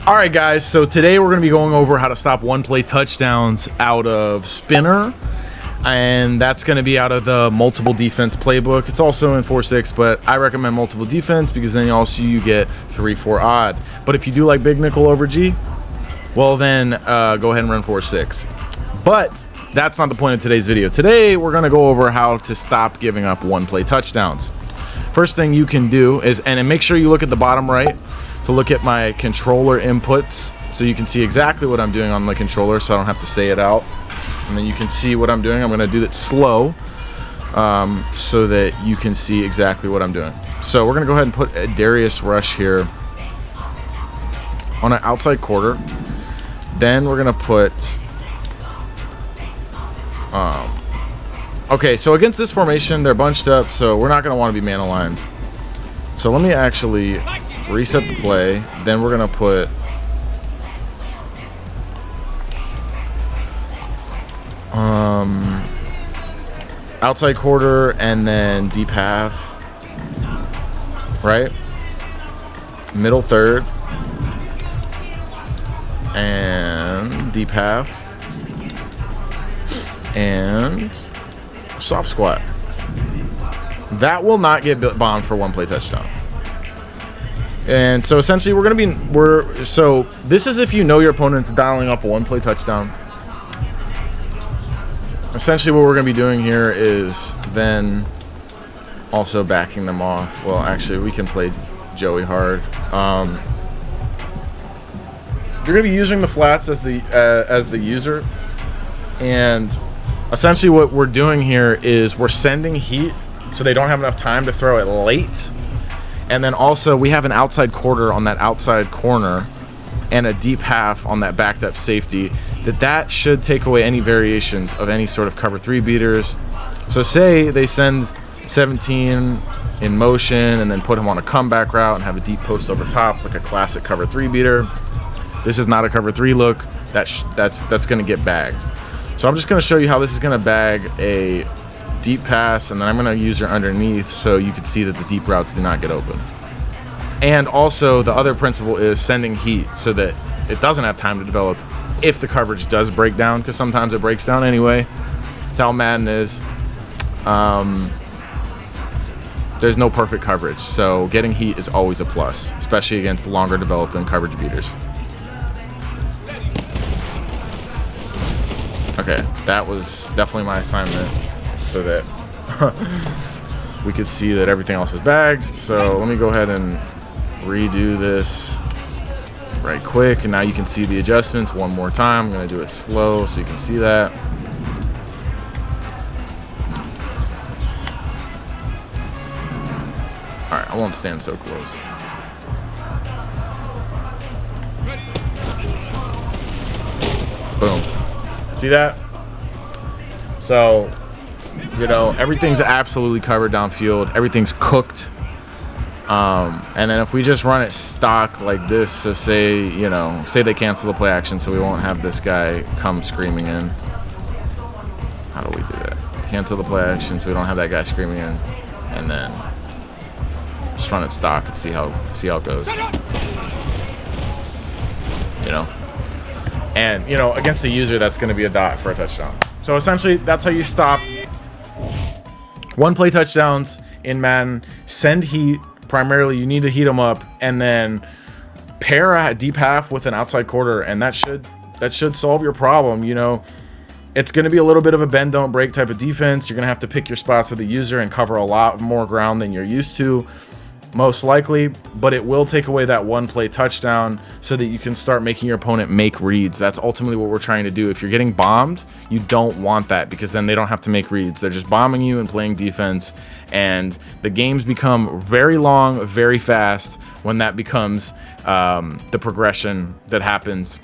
All right, guys, so today we're going to be going over how to stop one-play touchdowns out of spinner, and that's going to be out of the multiple defense playbook. It's also in 4-6, but I recommend multiple defense because then also you get 3-4 odd. But if you do like big nickel over G, well then go ahead and run 4-6. But that's not the point of today's video. Today we're going to go over how to stop giving up one-play touchdowns. First thing you can do is, and make sure you look at the bottom right to look at my controller inputs so you can see exactly what I'm doing on the controller so I don't have to say it out. And then you can see what I'm doing. I'm going to do it slow so that you can see exactly what I'm doing. So we're going to go ahead and put a Darius rush here on an outside quarter. Then we're going to put... okay, so against this formation, they're bunched up, so we're not going to want to be man aligned. So let me actually reset the play. Then we're going to put outside quarter and then deep half, right? Middle third and deep half and soft squat. That will not get bombed for one-play touchdown. And so essentially so this is if you know your opponent's dialing up a one-play touchdown. Essentially what we're going to be doing here is then also backing them off. Well, actually we can play Joey hard. You're going to be using the flats as the user, and essentially what we're doing here is we're sending heat so they don't have enough time to throw it late. And then also we have an outside quarter on that outside corner and a deep half on that backed up safety. That should take away any variations of any sort of cover 3 beaters. So say they send 17 in motion and then put him on a comeback route and have a deep post over top like a classic cover 3 beater. This is not a cover 3 look. That's going to get bagged. So I'm just going to show you how this is going to bag a deep pass, and then I'm going to use your underneath so you can see that the deep routes do not get open. And also the other principle is sending heat so that it doesn't have time to develop if the coverage does break down, because sometimes it breaks down anyway. That's how Madden is. There's no perfect coverage, so getting heat is always a plus, especially against longer developing coverage beaters. Okay, that was definitely my assignment so that we could see that everything else was bagged. So let me go ahead and redo this right quick, and now you can see the adjustments one more time. I'm going to do it slow so you can see that. Alright, I won't stand so close. Boom. See that? So, you know, everything's absolutely covered downfield. Everything's cooked. And then if we just run it stock like this, so say they cancel the play action so we won't have this guy come screaming in. How do we do that? Cancel the play action so we don't have that guy screaming in. And then just run it stock and see how it goes. You know? And, you know, against the user, that's going to be a dot for a touchdown. So essentially, that's how you stop one-play touchdowns in Madden. Send heat. Primarily, you need to heat them up, and then pair a deep half with an outside quarter, and that should solve your problem. You know, it's going to be a little bit of a bend don't break type of defense. You're going to have to pick your spots with the user and cover a lot more ground than you're used to, most likely, but it will take away that one-play touchdown so that you can start making your opponent make reads. That's ultimately what we're trying to do. If you're getting bombed, you don't want that, because then they don't have to make reads. They're just bombing you and playing defense, and the games become very long, very fast when that becomes the progression that happens.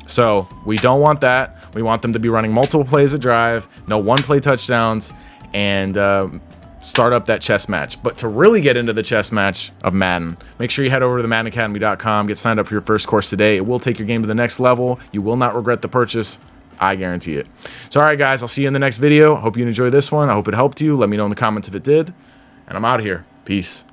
So we don't want that. We want them to be running multiple plays a drive, no one-play touchdowns, and start up that chess match. But to really get into the chess match of Madden, make sure you head over to the maddenacademy.com, get signed up for your first course today. It will take your game to the next level. You will not regret the purchase. I guarantee it. So all right, guys, I'll see you in the next video. Hope you enjoyed this one. I hope it helped you. Let me know in the comments if it did. And I'm out of here. Peace.